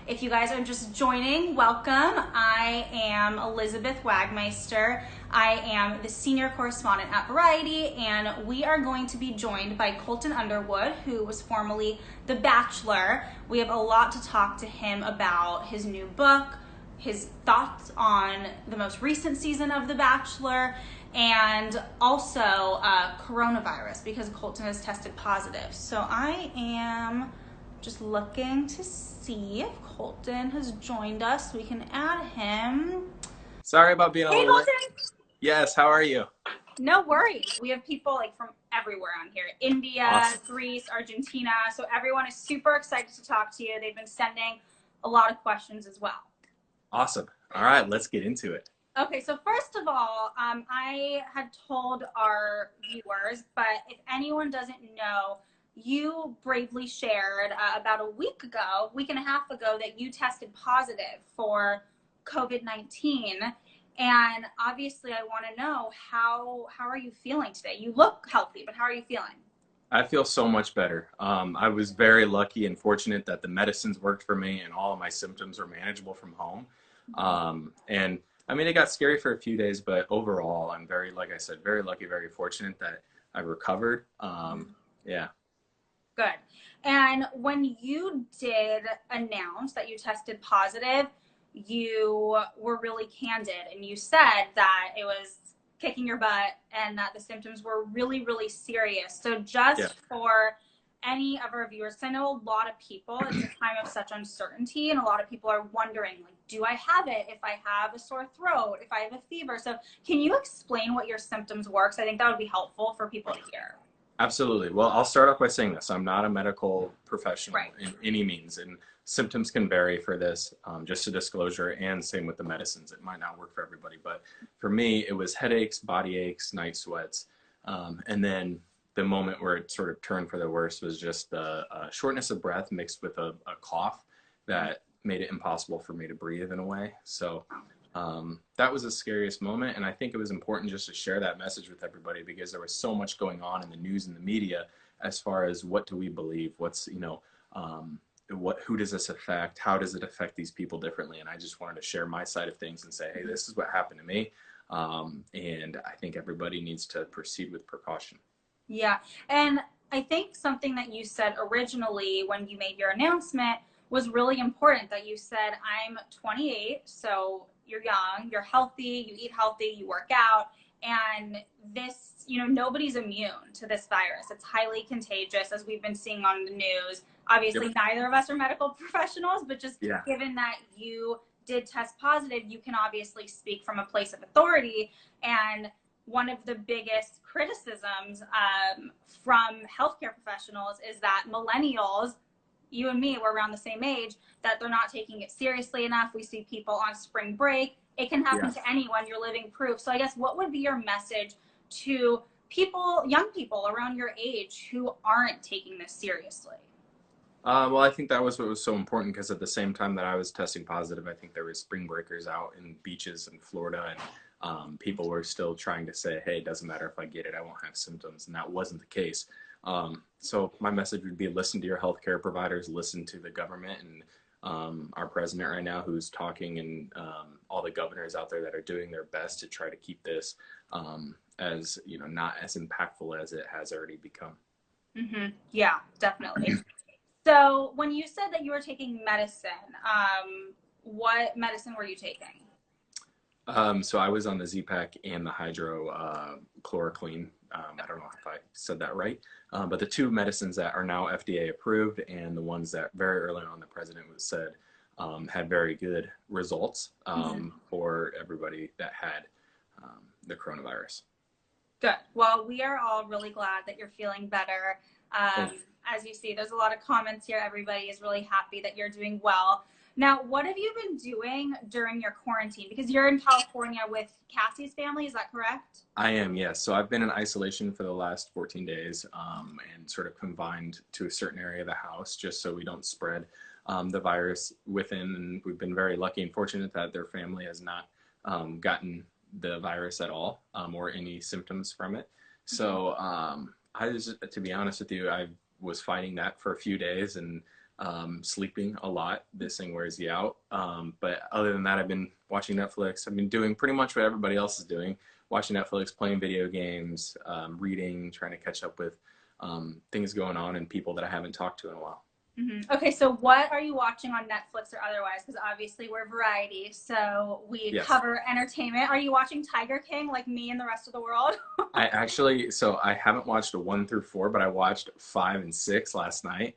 If you guys are just joining, welcome. I am Elizabeth Wagmeister. I am the senior correspondent at Variety, and we are going to be joined by Colton Underwood, who was formerly the Bachelor. We have a lot to talk to him about: his new book, his thoughts on the most recent season of The Bachelor, and also coronavirus, because Colton has tested positive. So I am just looking to see if Colton has joined us. We can add him. Sorry about being a Hey, little late. Colton. Yes, how are you? No worries. We have people like from everywhere on here. India, Awesome. Greece, Argentina. So everyone is super excited to talk to you. They've been sending a lot of questions as well. Awesome. All right, let's get into it. Okay, so first of all, I had told our viewers, but if anyone doesn't know, you bravely shared about a week and a half ago, that you tested positive for COVID-19. And obviously, I want to know, how are you feeling today? You look healthy, but how are you feeling? I feel so much better. I was very lucky and fortunate that the medicines worked for me and all of my symptoms were manageable from home. And I mean, it got scary for a few days, but overall, I'm very, like I said, very lucky, very fortunate that I recovered. Yeah. Good. And when you did announce that you tested positive, you were really candid, and you said that it was kicking your butt and that the symptoms were really, really serious. So just for any of our viewers, 'cause I know a lot of people, it's a time of such uncertainty, and a lot of people are wondering, like, do I have it if I have a sore throat, if I have a fever? So can you explain what your symptoms were? Because I think that would be helpful for people to hear. Absolutely. Well, I'll start off by saying this. I'm not a medical professional Right. in any means, and symptoms can vary for this, just a disclosure, and same with the medicines. It might not work for everybody, but for me, it was headaches, body aches, night sweats, and then the moment where it sort of turned for the worst was just the shortness of breath mixed with a cough that made it impossible for me to breathe in a way. So that was the scariest moment, and I think it was important just to share that message with everybody, because there was so much going on in the news and the media as far as what do we believe, what's, who does this affect, how does it affect these people differently, and I just wanted to share my side of things and say, hey, this is what happened to me, and I think everybody needs to proceed with precaution. Yeah, and I think something that you said originally when you made your announcement was really important, that you said, I'm 28, so you're young, you're healthy, you eat healthy, you work out, and this, nobody's immune to this virus. It's highly contagious, as we've been seeing on the news. Obviously, neither of us are medical professionals, but just given that you did test positive, you can obviously speak from a place of authority. And one of the biggest criticisms from healthcare professionals is that millennials, you and me, we're around the same age, that they're not taking it seriously enough. We see people on spring break. It can happen to anyone. You're living proof. So I guess, what would be your message to people, young people around your age, who aren't taking this seriously? Well, I think that was what was so important, because at the same time that I was testing positive, I think there were spring breakers out in beaches in Florida, and people were still trying to say, hey, it doesn't matter if I get it, I won't have symptoms, and that wasn't the case. So my message would be, listen to your healthcare providers, listen to the government, and our president right now, who's talking, and all the governors out there that are doing their best to try to keep this as, not as impactful as it has already become. Mm-hmm. Yeah, definitely. So when you said that you were taking medicine, what medicine were you taking? So I was on the Z-Pak and the hydrochloroquine. I don't know if I said that right, but the two medicines that are now FDA approved, and the ones that very early on the president said had very good results for everybody that had the coronavirus. Good. Well, we are all really glad that you're feeling better. As you see, there's a lot of comments here. Everybody is really happy that you're doing well. Now, what have you been doing during your quarantine? Because you're in California with Cassie's family, is that correct? I am, yes. So I've been in isolation for the last 14 days and sort of confined to a certain area of the house, just so we don't spread the virus within. And we've been very lucky and fortunate that their family has not gotten the virus at all, or any symptoms from it. So I was, to be honest with you, I was fighting that for a few days, and sleeping a lot. This thing wears you out. But other than that, I've been watching Netflix. I've been doing pretty much what everybody else is doing, watching Netflix, playing video games, reading, trying to catch up with things going on and people that I haven't talked to in a while. Mm-hmm. Okay, so what are you watching on Netflix or otherwise? Because obviously we're variety, so we Yes. cover entertainment. Are you watching Tiger King like me and the rest of the world? I haven't watched 1 through 4, but I watched 5 and 6 last night.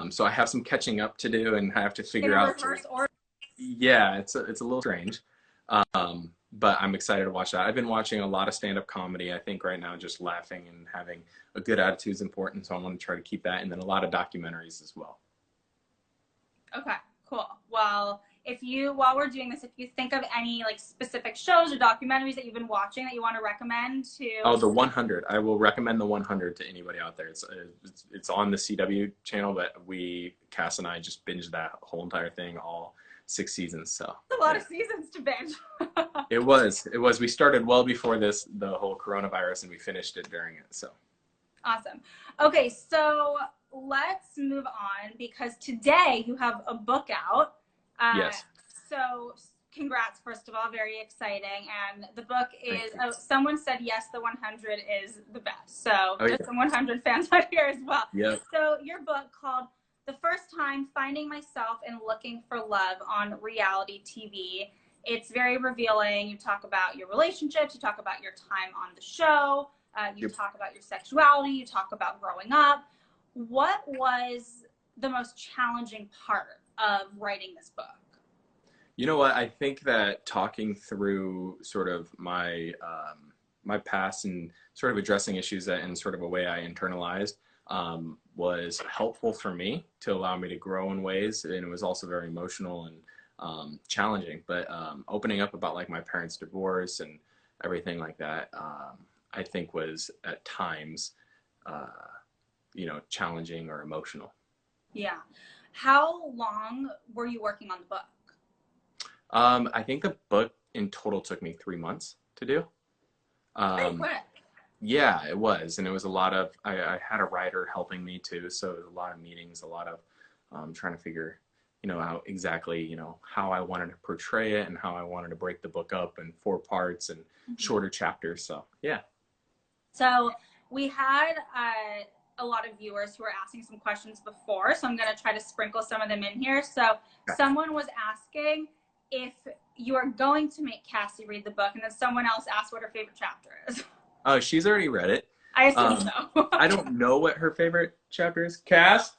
So I have some catching up to do, and I have to figure In a out. reverse order. Yeah, it's a little strange, but I'm excited to watch that. I've been watching a lot of stand-up comedy. I think right now, just laughing and having a good attitude is important, so I want to try to keep that, and then a lot of documentaries as well. Okay, cool. Well, while we're doing this, if you think of any like specific shows or documentaries that you've been watching that you want to recommend to. Oh, the 100. I will recommend the 100 to anybody out there. It's on the CW channel, but Cass and I just binged that whole entire thing, all 6 seasons. So a lot of seasons to binge. It was. We started well before the whole coronavirus, and we finished it during it. So awesome. Okay, so let's move on because today you have a book out. Yes. So congrats, first of all, very exciting. And the book is, someone said yes, the 100 is the best. So there's some 100 fans out here as well. Yeah. So your book called The First Time Finding Myself and Looking for Love on Reality TV. It's very revealing. You talk about your relationships. You talk about your time on the show. You talk about your sexuality. You talk about growing up. What was the most challenging part of writing this book? You know what? I think that talking through sort of my my past and sort of addressing issues that in sort of a way I internalized was helpful for me to allow me to grow in ways, and it was also very emotional and challenging. But opening up about like my parents' divorce and everything like that, I think was at times, challenging or emotional. Yeah. How long were you working on the book? I think the book in total took me 3 months to do. Pretty quick. Yeah, it was. And it was a lot of, I had a writer helping me too. So it was a lot of meetings, a lot of trying to figure, out exactly, how I wanted to portray it and how I wanted to break the book up in 4 parts and shorter chapters. So, yeah. So we had a lot of viewers who were asking some questions before. So I'm going to try to sprinkle some of them in here. So someone was asking if you are going to make Cassie read the book, and then someone else asked what her favorite chapter is. Oh, she's already read it. I assume so. I don't know what her favorite chapter is. Cass?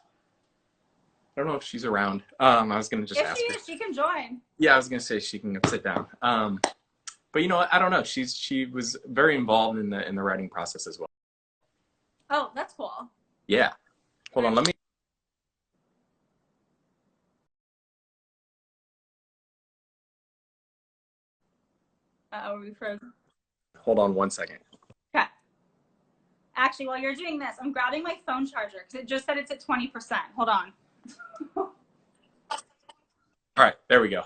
I don't know if she's around. I was going to just ask her. If she is, she can join. Yeah, I was going to say she can sit down. But you know what? I don't know. She was very involved in the writing process as well. Oh, that's cool. Yeah. Hold on, let me. Uh-oh, we frozen. Hold on 1 second. Okay. Actually, while you're doing this, I'm grabbing my phone charger because it just said it's at 20%. Hold on. All right, there we go.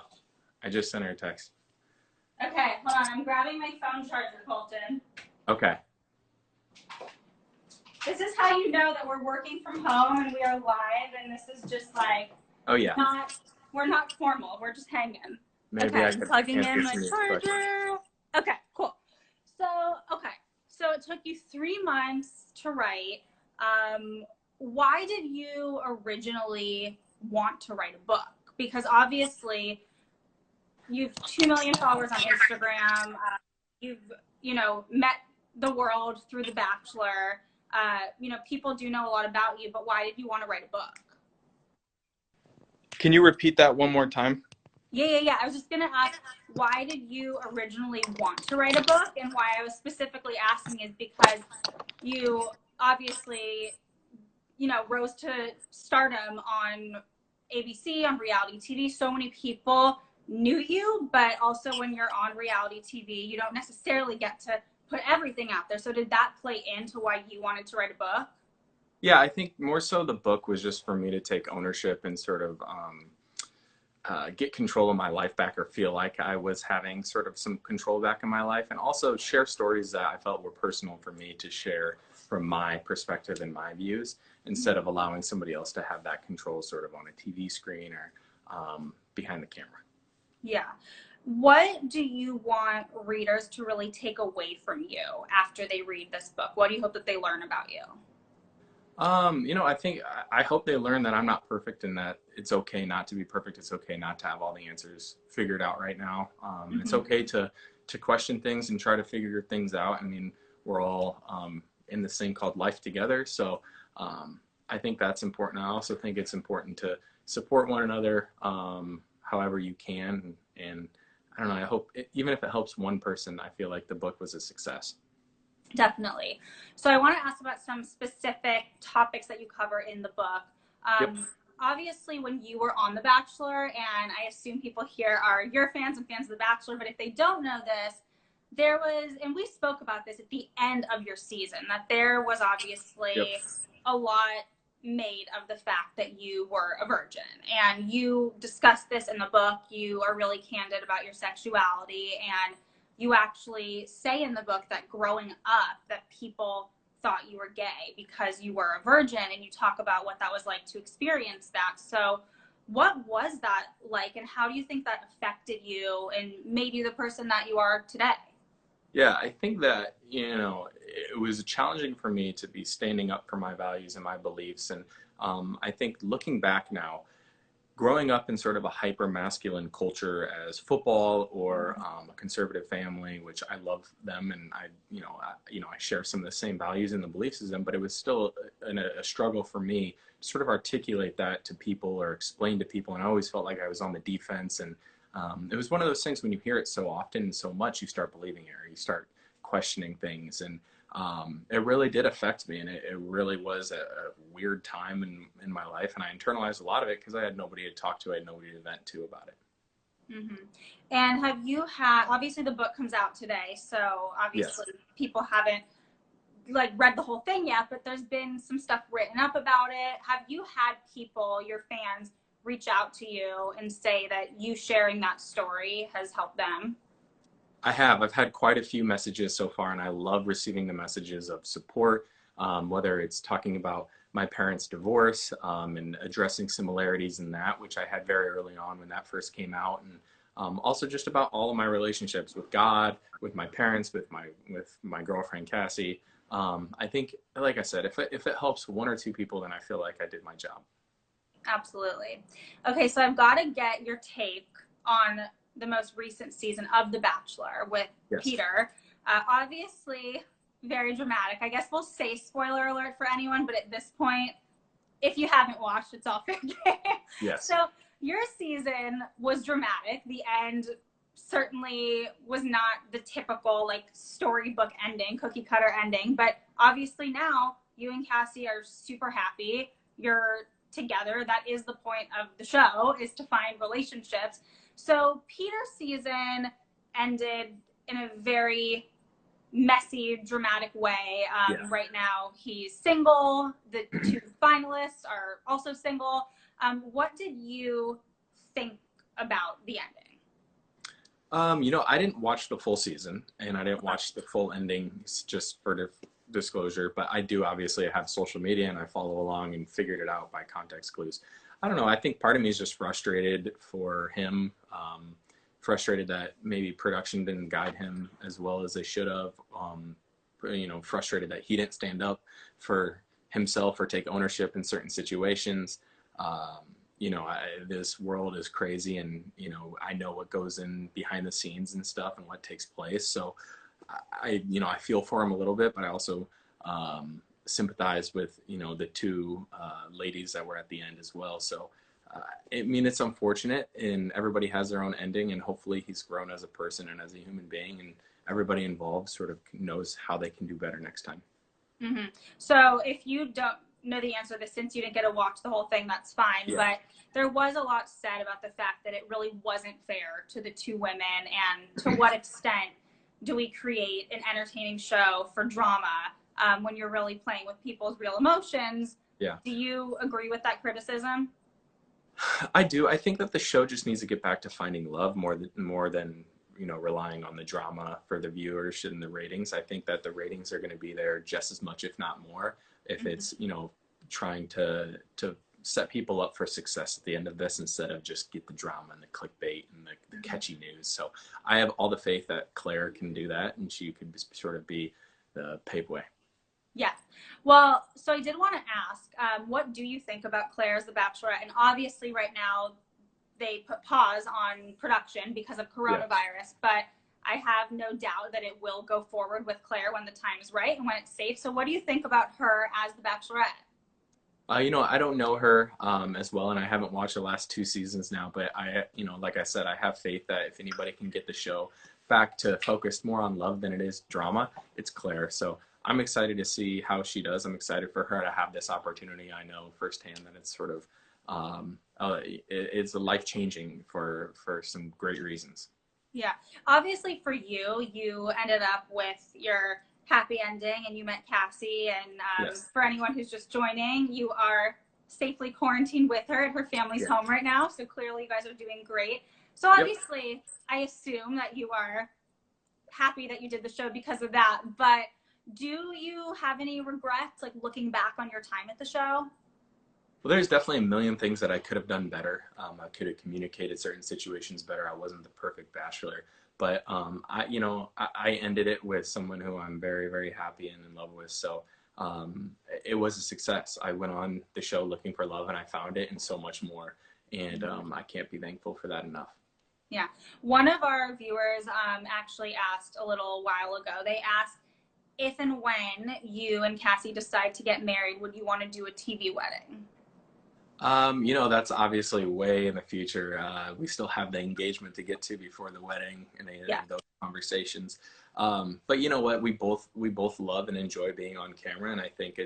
I just sent her a text. Okay, hold on. I'm grabbing my phone charger, Colton. Okay. This is how you know that we're working from home and we are live, and this is just like, oh yeah, we're not formal. We're just hanging. Maybe okay, I I'm could plugging in my charger. Okay, cool. So it took you 3 months to write. Why did you originally want to write a book? Because obviously you've 2 million followers on Instagram. You've, met the world through The Bachelor. People do know a lot about you, but why did you want to write a book? Can you repeat that one more time? Yeah. I was just going to ask, why did you originally want to write a book? And why I was specifically asking is because you obviously, rose to stardom on ABC, on reality TV. So many people knew you, but also when you're on reality TV, you don't necessarily get to put everything out there. So did that play into why you wanted to write a book? Yeah, I think more so the book was just for me to take ownership and sort of get control of my life back, or feel like I was having sort of some control back in my life, and also share stories that I felt were personal for me to share from my perspective and my views, instead of allowing somebody else to have that control sort of on a TV screen or behind the camera. Yeah. What do you want readers to really take away from you after they read this book? What do you hope that they learn about you? I hope they learn that I'm not perfect and that it's okay not to be perfect. It's okay not to have all the answers figured out right now. It's okay to question things and try to figure things out. I mean, we're all in this thing called life together. So I think that's important. I also think it's important to support one another however you can. And I don't know, I hope even if it helps one person, I feel like the book was a success. Definitely. So I want to ask about some specific topics that you cover in the book. Yep. Obviously, when you were on The Bachelor, and I assume people here are your fans and fans of The Bachelor, but if they don't know this, there was, and we spoke about this at the end of your season, that there was obviously Yep. a lot made of the fact that you were a virgin. And you discuss this in the book. You are really candid about your sexuality, and you actually say in the book that growing up that people thought you were gay because you were a virgin, and you talk about what that was like to experience that. So what was that like, and how do you think that affected you and made you the person that you are today? Yeah, I think that, it was challenging for me to be standing up for my values and my beliefs. And I think looking back now, growing up in sort of a hyper masculine culture as football or a conservative family, which I love them, and I share some of the same values and the beliefs as them, but it was still a struggle for me to sort of articulate that to people or explain to people, and I always felt like I was on the defense. And it was one of those things when you hear it so often and so much, you start believing it or you start questioning things. And it really did affect me, and it really was a weird time in my life, and I internalized a lot of it because I had nobody to talk to, I had nobody to vent to about it. Mm-hmm. And have you had, obviously the book comes out today, so obviously Yes. people haven't like read the whole thing yet, but there's been some stuff written up about it. Have you had people, your fans, reach out to you and say that you sharing that story has helped them? I have. I've had quite a few messages so far, and I love receiving the messages of support, whether it's talking about my parents' divorce and addressing similarities in that, which I had very early on when that first came out, and also just about all of my relationships with God, with my parents, with my girlfriend Cassie. I think, like I said, if it helps one or two people, then I feel like I did my job. Absolutely. Okay, so I've got to get your take on the most recent season of The Bachelor with Yes. Peter. Obviously, very dramatic. I guess we'll say spoiler alert for anyone, but at this point, if you haven't watched, it's all fair game. Yes. So your season was dramatic. The end certainly was not the typical like storybook ending, cookie cutter ending, but obviously now you and Cassie are super happy. You're together. That is the point of the show, is to find relationships. So Peter's season ended in a very messy, dramatic way. Yeah. Right now he's single. The two finalists are also single. What did you think about the ending? I didn't watch the full season, and I didn't watch the full ending, just for disclosure, but I do obviously have social media and I follow along and figured it out by context clues. I don't know. I think part of me is just frustrated for him, frustrated that maybe production didn't guide him as well as they should have, frustrated that he didn't stand up for himself or take ownership in certain situations. This world is crazy, and I know what goes in behind the scenes and stuff and what takes place. So I feel for him a little bit, but I also sympathize with the two ladies that were at the end as well. So it's unfortunate, and everybody has their own ending, and hopefully he's grown as a person and as a human being, and everybody involved sort of knows how they can do better next time. Mm-hmm. So if you don't know the answer to this, since you didn't get to watch the whole thing, that's fine. Yeah. But there was a lot said about the fact that it really wasn't fair to the two women, and to what extent do we create an entertaining show for drama when you're really playing with people's real emotions? Yeah. Do you agree with that criticism? I do. I think that the show just needs to get back to finding love more than relying on the drama for the viewers and the ratings. I think that the ratings are going to be there just as much, if not more, if it's, trying to set people up for success at the end of this instead of just get the drama and the clickbait and the catchy news. So I have all the faith that Claire can do that, and she could sort of be the pave way. Yes. Well, so I did want to ask, what do you think about Claire as the Bachelorette? And obviously right now they put pause on production because of coronavirus, but I have no doubt that it will go forward with Claire when the time is right and when it's safe. So what do you think about her as the Bachelorette? I don't know her as well, and I haven't watched the last 2 seasons now, but like I said, I have faith that if anybody can get the show back to focus more on love than it is drama, it's Claire. So I'm excited to see how she does. I'm excited for her to have this opportunity. I know firsthand that it's sort of, it's life-changing for some great reasons. Yeah. Obviously for you, you ended up with your happy ending and you met Cassie, and for anyone who's just joining, you are safely quarantined with her at her family's home right now, so clearly you guys are doing great. So obviously I assume that you are happy that you did the show because of that, but do you have any regrets, like looking back on your time at the show? Well, there's definitely a million things that I could have done better. I could have communicated certain situations better. I wasn't the perfect bachelor. But I ended it with someone who I'm very, very happy and in love with. So it was a success. I went on the show looking for love, and I found it and so much more. And I can't be thankful for that enough. Yeah. One of our viewers actually asked a little while ago. They asked, if and when you and Cassie decide to get married, would you want to do a TV wedding? That's obviously way in the future. We still have the engagement to get to before the wedding and those conversations. But you know what? We both love and enjoy being on camera, and I think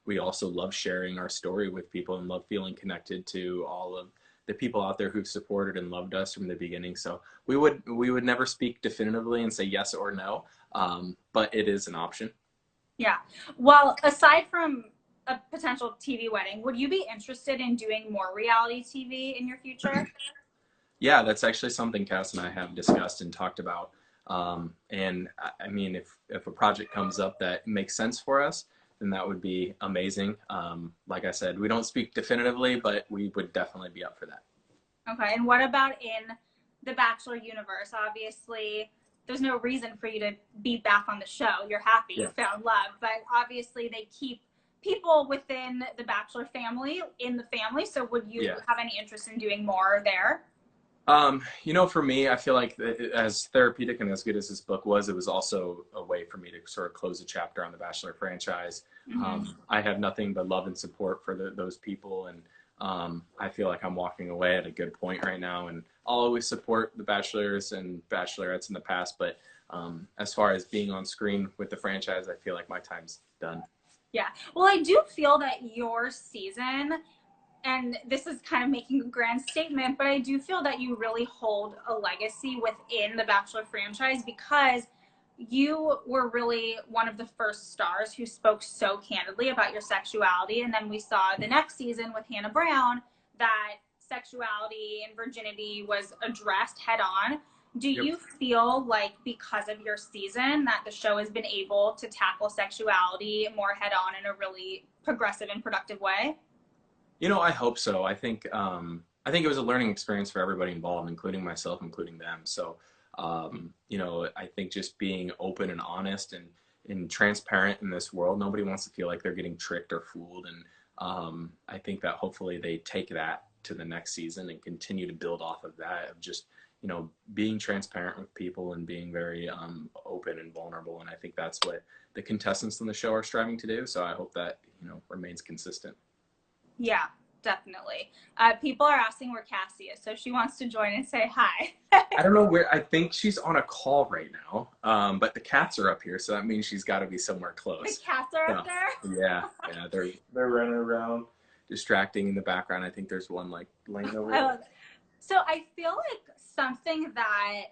we also love sharing our story with people and love feeling connected to all of the people out there who've supported and loved us from the beginning. So we would never speak definitively and say yes or no, but it is an option. Yeah. Well, aside from a potential TV wedding, would you be interested in doing more reality TV in your future? Yeah, that's actually something Cass and I have discussed and talked about. And I mean, if a project comes up that makes sense for us, then that would be amazing. Like I said, we don't speak definitively, but we would definitely be up for that. Okay. And what about in the Bachelor universe? Obviously, there's no reason for you to be back on the show. You're happy, you found love, but obviously they keep people within the Bachelor family in the family. So would you have any interest in doing more there? For me, I feel like as therapeutic and as good as this book was, it was also a way for me to sort of close a chapter on the Bachelor franchise. I have nothing but love and support for those people, and I feel like I'm walking away at a good point right now, and I'll always support the Bachelors and Bachelorettes in the past, but as far as being on screen with the franchise, I feel like my time's done. Yeah. Well, I do feel that your season, and this is kind of making a grand statement, but I do feel that you really hold a legacy within the Bachelor franchise because you were really one of the first stars who spoke so candidly about your sexuality. And then we saw the next season with Hannah Brown that sexuality and virginity was addressed head on. Do you feel like because of your season that the show has been able to tackle sexuality more head on in a really progressive and productive way? I hope so. I think it was a learning experience for everybody involved, including myself, including them. So, I think just being open and honest and transparent in this world, nobody wants to feel like they're getting tricked or fooled. And I think that hopefully they take that to the next season and continue to build off of that, of just, being transparent with people and being very open and vulnerable. And I think that's what the contestants on the show are striving to do. So I hope that, remains consistent. Yeah, definitely. People are asking where Cassie is, so she wants to join and say hi. I don't know where. I think she's on a call right now, but the cats are up here, so that means she's got to be somewhere close. The cats are up there? Yeah, they're running around, distracting in the background. I think there's one like laying over there. So I feel like something that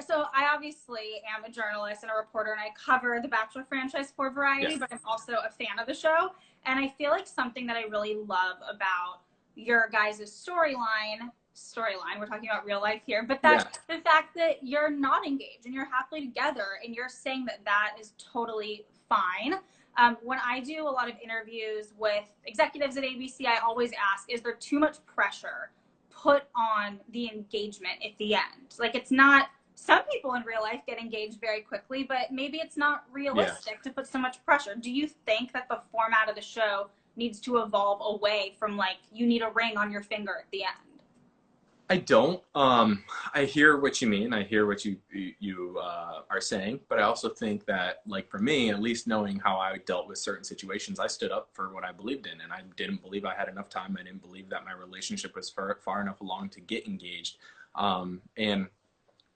so I obviously am a journalist and a reporter, and I cover the Bachelor franchise for Variety, but I'm also a fan of the show. And I feel like something that I really love about your guys' storyline storyline. We're talking about real life here, but Yeah. that the fact that you're not engaged and you're happily together and you're saying that that is totally fine. When I do a lot of interviews with executives at ABC, I always ask, is there too much pressure put on the engagement at the end? Like, it's not, some people in real life get engaged very quickly, but maybe it's not Yeah. realistic to put so much pressure. Do you think that the format of the show needs to evolve away from, like, you need a ring on your finger at the end? I don't. I hear what you mean. I hear what you are saying, but I also think that, like for me, at least knowing how I dealt with certain situations, I stood up for what I believed in, and I didn't believe I had enough time. I didn't believe that my relationship was far enough along to get engaged. And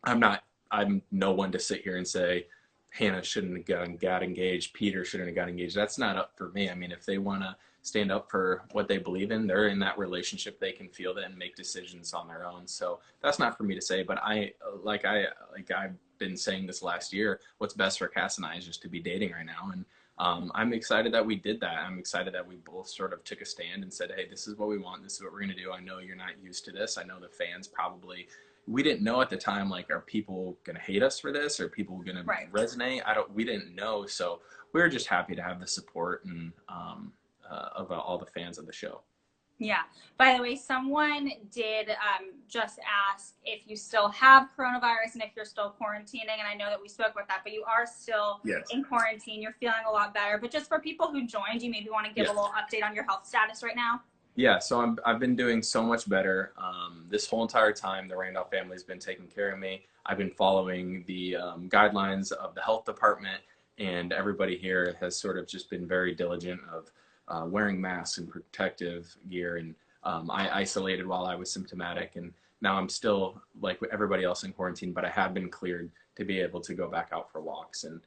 I'm no one to sit here and say Hannah shouldn't have got engaged, Peter shouldn't have got engaged. That's not up for me. I mean, if they want to stand up for what they believe in, they're in that relationship, they can feel that and make decisions on their own. So that's not for me to say, but I've been saying this last year, what's best for Cass and I is just to be dating right now. And I'm excited that we did that. I'm excited that we both sort of took a stand and said, hey, this is what we want. This is what we're going to do. I know you're not used to this. I know the fans probably, we didn't know at the time, like, are people going to hate us for this? Are people going to resonate? We didn't know. So we were just happy to have the support and of all the fans of the show. Yeah. By the way, someone did just ask if you still have coronavirus and if you're still quarantining. And I know that we spoke about that, but you are still in quarantine. You're feeling a lot better. But just for people who joined, you maybe want to give a little update on your health status right now? Yeah, so I've been doing so much better. This whole entire time, the Randolph family's been taking care of me. I've been following the guidelines of the health department, and everybody here has sort of just been very diligent of wearing masks and protective gear. And I isolated while I was symptomatic, and now I'm still like everybody else in quarantine, but I have been cleared to be able to go back out for walks, and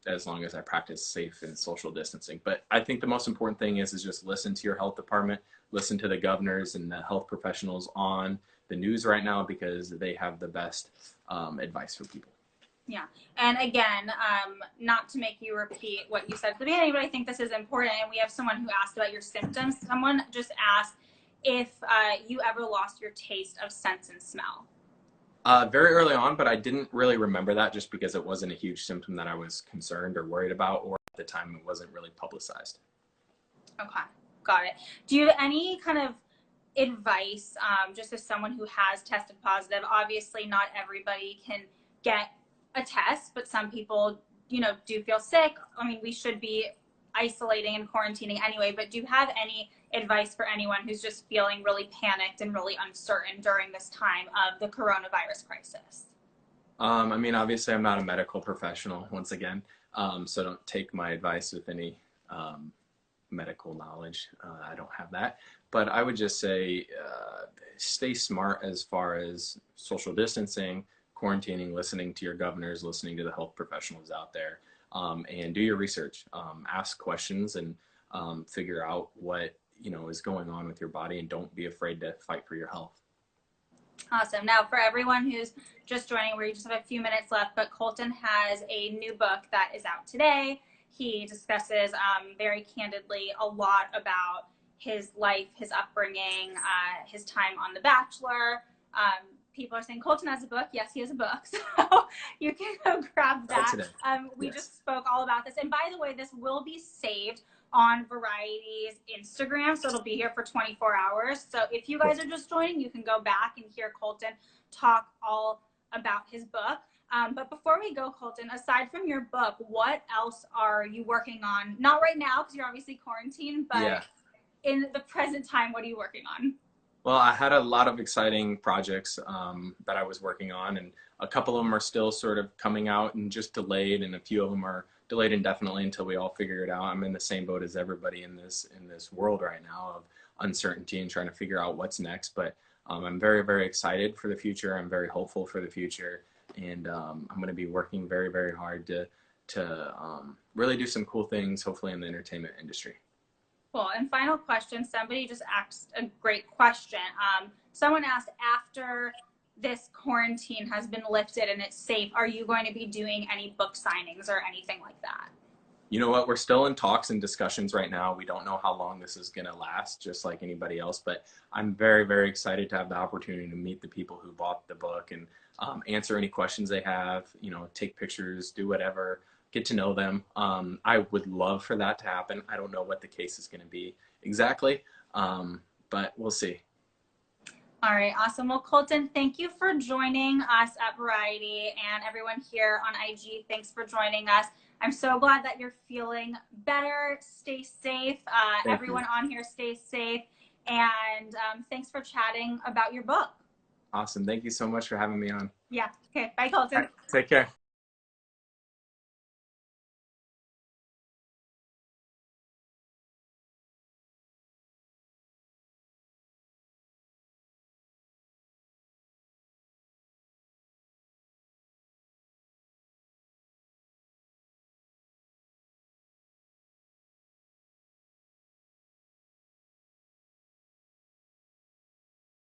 as long as I practice safe and social distancing. But I think the most important thing is just listen to your health department, listen to the governors and the health professionals on the news right now, because they have the best advice for people. Yeah. And again, not to make you repeat what you said at the beginning, but I think this is important. And we have someone who asked about your symptoms. Someone just asked if you ever lost your taste of sense and smell. Very early on, but I didn't really remember that just because it wasn't a huge symptom that I was concerned or worried about, or at the time it wasn't really publicized. Okay, got it. Do you have any kind of advice, just as someone who has tested positive? Obviously, not everybody can get a test, but some people, do feel sick. I mean, we should be isolating and quarantining anyway, but do you have any advice for anyone who's just feeling really panicked and really uncertain during this time of the coronavirus crisis? I mean, obviously I'm not a medical professional, once again, so don't take my advice with any medical knowledge. I don't have that, but I would just say stay smart as far as social distancing, quarantining, listening to your governors, listening to the health professionals out there, and do your research. Ask questions and figure out what is going on with your body, and don't be afraid to fight for your health. Awesome. Now, for everyone who's just joining, we just have a few minutes left, but Colton has a new book that is out today. He discusses very candidly a lot about his life, his upbringing, his time on The Bachelor. People are saying Colton has a book. Yes, he has a book. So you can go grab that. We just spoke all about this. And by the way, this will be saved on Variety's Instagram, so it'll be here for 24 hours. So if you guys are just joining, you can go back and hear Colton talk all about his book. But before we go, Colton, aside from your book, what else are you working on? Not right now, because you're obviously quarantined, but in the present time, what are you working on? Well, I had a lot of exciting projects that I was working on, and a couple of them are still sort of coming out and just delayed, and a few of them are delayed indefinitely until we all figure it out. I'm in the same boat as everybody in this world right now of uncertainty and trying to figure out what's next. But I'm very, very excited for the future. I'm very hopeful for the future, and I'm going to be working very, very hard to really do some cool things, hopefully in the entertainment industry. Cool. And final question, somebody just asked a great question. Someone asked, after this quarantine has been lifted and it's safe, are you going to be doing any book signings or anything like that? You know what? We're still in talks and discussions right now. We don't know how long this is going to last, just like anybody else. But I'm very, very excited to have the opportunity to meet the people who bought the book and answer any questions they have, you know, take pictures, do whatever, get to know them. I would love for that to happen. I don't know what the case is going to be exactly, but we'll see. All right, awesome. Well, Colton, thank you for joining us at Variety, and everyone here on IG, thanks for joining us. I'm so glad that you're feeling better. Stay safe. Thank you. Everyone on here, stay safe. And thanks for chatting about your book. Awesome. Thank you so much for having me on. Yeah. Okay. Bye, All Colton. right, take care.